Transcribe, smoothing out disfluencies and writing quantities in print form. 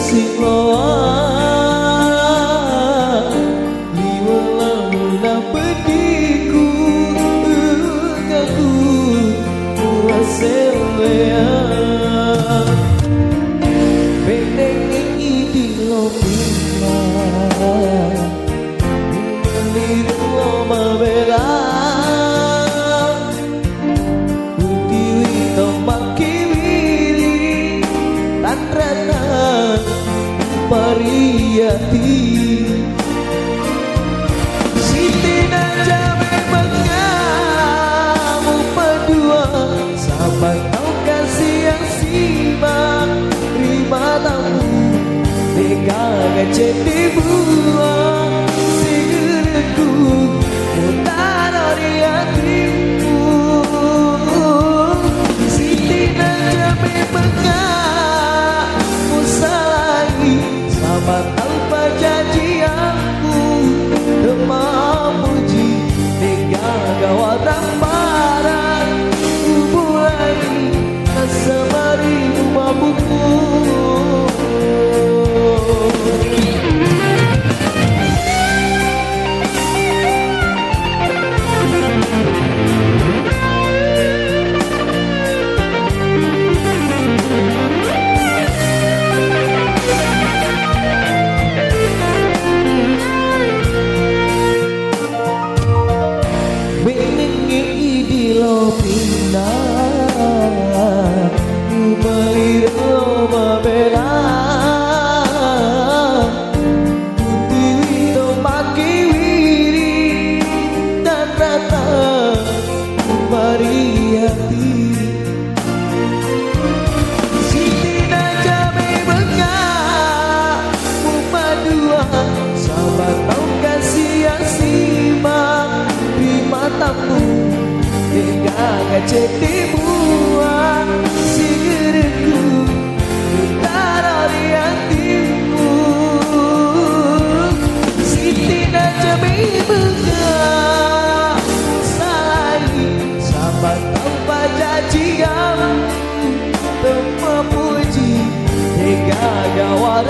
sing loa liwala mula pediku ngaku kuaselea beneng iki lopima meliru mabela pariyati Siti Najame mengamu berdua sahabat kau kasih yang simak terima tamu tega gajah dibuang sigereku mutar dari hatimu Siti Najame mengamu salahi sama tanpa janjianku demam puji tega gawat rambaran mulai kesemari mabukku Lopina Meliru mabela Putih maki wiri dan rata variati Siti Najame bengak Mupadua sahabat kau kasih yang simak terima tamu tega gajah dibuang sigereku utara di hatimu Siti Najame bengak salahi sahabat tanpa janjian tempat puji tega gawat